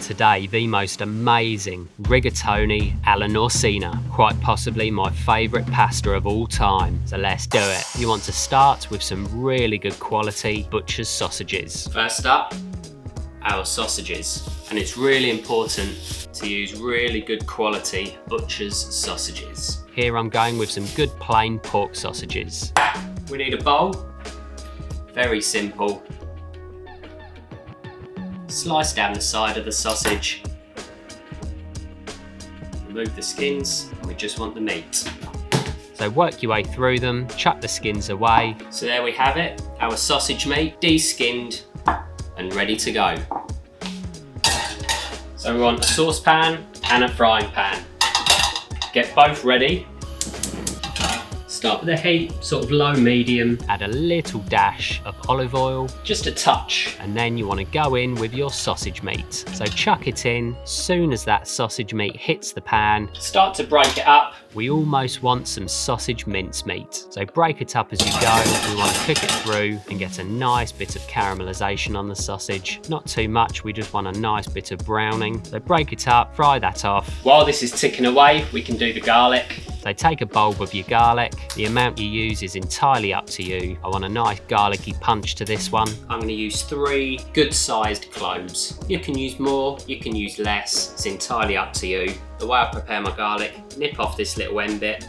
today the most amazing rigatoni alla Norcina, quite possibly my favourite pasta of all time. So let's do it. You want to start with some really good quality butcher's sausages. First up, our sausages. And it's really important to use really good quality butcher's sausages. Here I'm going with some good plain pork sausages. We need a bowl. Very simple. Slice down the side of the sausage. Remove the skins, and we just want the meat. So work your way through them, chuck the skins away. So there we have it, our sausage meat, de-skinned and ready to go. So we want a saucepan and a frying pan. Get both ready. Start with the heat, sort of low medium. Add a little dash of olive oil, just a touch. And then you want to go in with your sausage meat. So chuck it in. Soon as that sausage meat hits the pan, start to break it up. We almost want some sausage mincemeat. So break it up as you go. We want to cook it through and get a nice bit of caramelization on the sausage. Not too much, we just want a nice bit of browning. So break it up, fry that off. While this is ticking away, we can do the garlic. So take a bulb of your garlic. The amount you use is entirely up to you. I want a nice garlicky punch to this one. I'm going to use 3 good sized cloves. You can use more, you can use less. It's entirely up to you. The way I prepare my garlic, nip off this little end bit.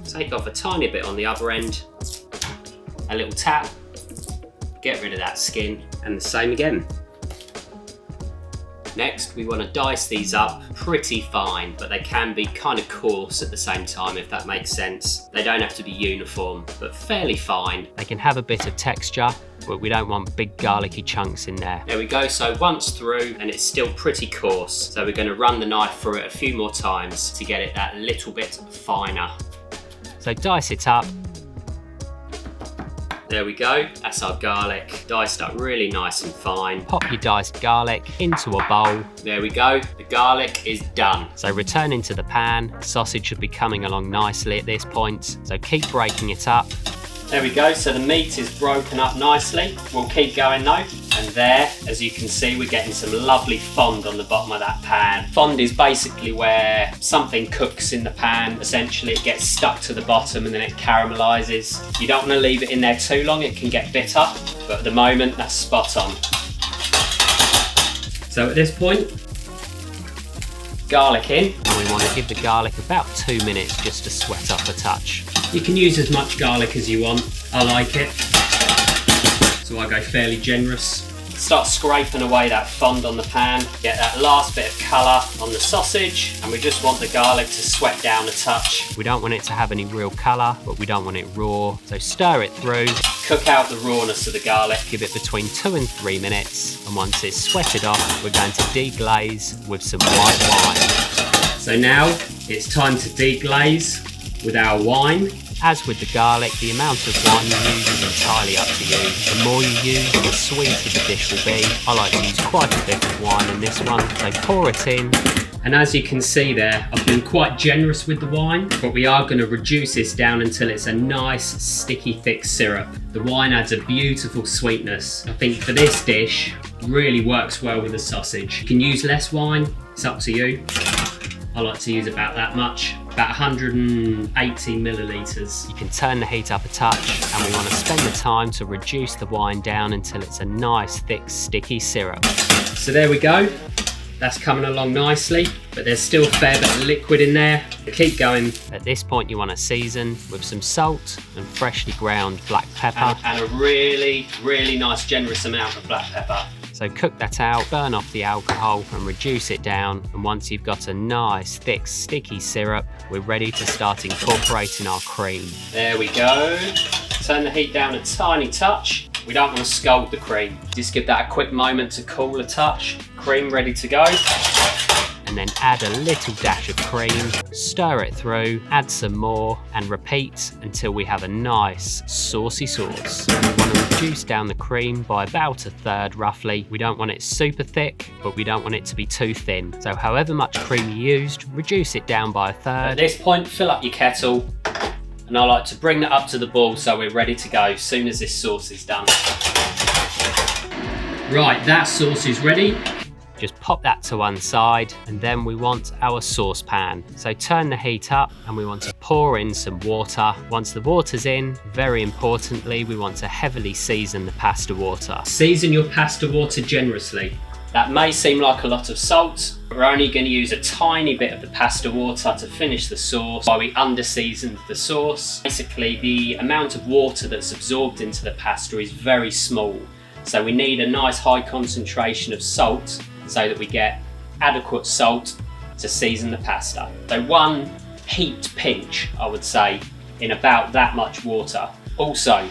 Take off a tiny bit on the other end. A little tap. Get rid of that skin. And the same again. Next, we want to dice these up pretty fine, but they can be kind of coarse at the same time, if that makes sense. They don't have to be uniform, but fairly fine. They can have a bit of texture, but we don't want big garlicky chunks in there. There we go, so once through, and it's still pretty coarse. So we're going to run the knife through it a few more times to get it that little bit finer. So dice it up. There we go, that's our garlic, diced up really nice and fine. Pop your diced garlic into a bowl. There we go, the garlic is done. So return into the pan, sausage should be coming along nicely at this point, so keep breaking it up. There we go, so the meat is broken up nicely. We'll keep going though. And there, as you can see, we're getting some lovely fond on the bottom of that pan. Fond is basically where something cooks in the pan. Essentially, it gets stuck to the bottom and then it caramelizes. You don't want to leave it in there too long, it can get bitter. But at the moment, that's spot on. So at this point, garlic in. And we want to give the garlic about 2 minutes just to sweat up a touch. You can use as much garlic as you want. I like it. So I go fairly generous. Start scraping away that fond on the pan, get that last bit of colour on the sausage, and we just want the garlic to sweat down a touch. We don't want it to have any real colour, but we don't want it raw. So stir it through, cook out the rawness of the garlic, give it between 2 and 3 minutes, and once it's sweated off, we're going to deglaze with some white wine. So now it's time to deglaze with our wine. As with the garlic, the amount of wine you use is entirely up to you. The more you use, the sweeter the dish will be. I like to use quite a bit of wine in this one, so pour it in. And as you can see there, I've been quite generous with the wine, but we are going to reduce this down until it's a nice, sticky, thick syrup. The wine adds a beautiful sweetness. I think for this dish, really works well with the sausage. You can use less wine, it's up to you. I like to use about that much, about 180 millilitres. You can turn the heat up a touch, and we want to spend the time to reduce the wine down until it's a nice, thick, sticky syrup. So there we go. That's coming along nicely, but there's still a fair bit of liquid in there. Keep going. At this point, you want to season with some salt and freshly ground black pepper. And a really, really nice, generous amount of black pepper. So cook that out, burn off the alcohol and reduce it down. And once you've got a nice, thick, sticky syrup, we're ready to start incorporating our cream. There we go. Turn the heat down a tiny touch. We don't want to scald the cream. Just give that a quick moment to cool a touch. Cream ready to go. And then add a little dash of cream, stir it through, add some more, and repeat until we have a nice saucy sauce. We want to reduce down the cream by about 1/3 roughly. We don't want it super thick, but we don't want it to be too thin. So however much cream you used, reduce it down by 1/3. At this point, fill up your kettle, and I like to bring that up to the boil so we're ready to go as soon as this sauce is done. Right, that sauce is ready. Just pop that to one side, and then we want our saucepan. So turn the heat up, and we want to pour in some water. Once the water's in, very importantly, we want to heavily season the pasta water. Season your pasta water generously. That may seem like a lot of salt, but we're only going to use a tiny bit of the pasta water to finish the sauce while we under-seasoned the sauce. Basically, the amount of water that's absorbed into the pasta is very small, so we need a nice high concentration of salt so that we get adequate salt to season the pasta. So one heaped pinch, I would say, in about that much water. Also,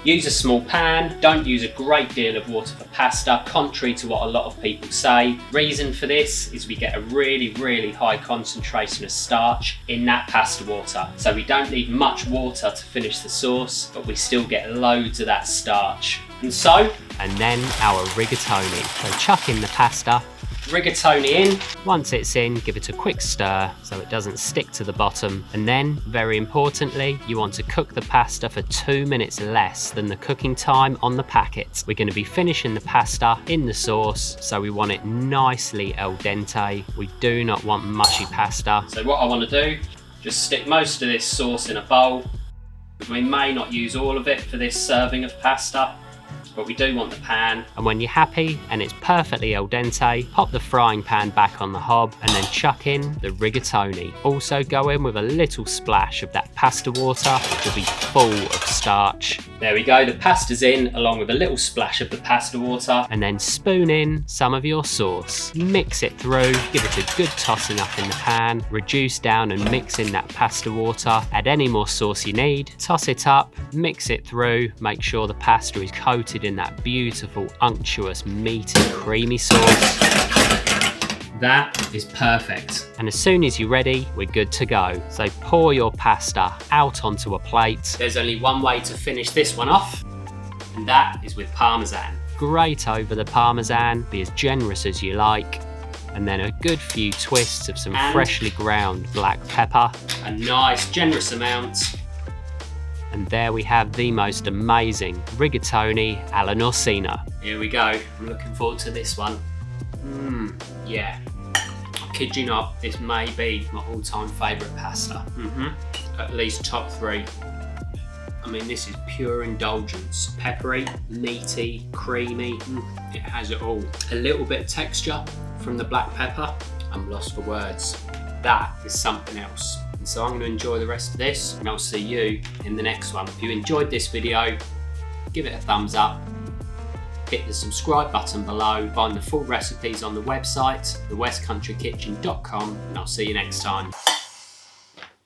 use a small pan, don't use a great deal of water for pasta, contrary to what a lot of people say. Reason for this is we get a really high concentration of starch in that pasta water. So we don't need much water to finish the sauce, but we still get loads of that starch. And then our rigatoni. So chuck in the pasta. Rigatoni in. Once it's in, give it a quick stir so it doesn't stick to the bottom. And then, very importantly, you want to cook the pasta for 2 minutes less than the cooking time on the packet. We're going to be finishing the pasta in the sauce, so we want it nicely al dente. We do not want mushy pasta. So what I want to do, just stick most of this sauce in a bowl. We may not use all of it for this serving of pasta, but we do want the pan. And when you're happy and it's perfectly al dente, pop the frying pan back on the hob and then chuck in the rigatoni. Also go in with a little splash of that pasta water, which will be full of starch. There we go, the pasta's in along with a little splash of the pasta water. And then spoon in some of your sauce. Mix it through, give it a good tossing up in the pan, reduce down and mix in that pasta water. Add any more sauce you need, toss it up, mix it through, make sure the pasta is coated in that beautiful, unctuous, meaty, creamy sauce. That is perfect. And as soon as you're ready, we're good to go. So pour your pasta out onto a plate. There's only one way to finish this one off, and that is with Parmesan. Grate over the Parmesan, be as generous as you like. And then a good few twists of some freshly ground black pepper. A nice, generous amount. And there we have the most amazing rigatoni alla Norcina. Here we go. I'm looking forward to this one. Yeah. I kid you not, this may be my all-time favourite pasta. At least top 3. I mean, this is pure indulgence. Peppery, meaty, creamy. It has it all. A little bit of texture from the black pepper. I'm lost for words. That is something else. So I'm going to enjoy the rest of this, and I'll see you in the next one. If you enjoyed this video, give it a thumbs up, hit the subscribe button below, find the full recipes on the website, thewckchannel.com, and I'll see you next time.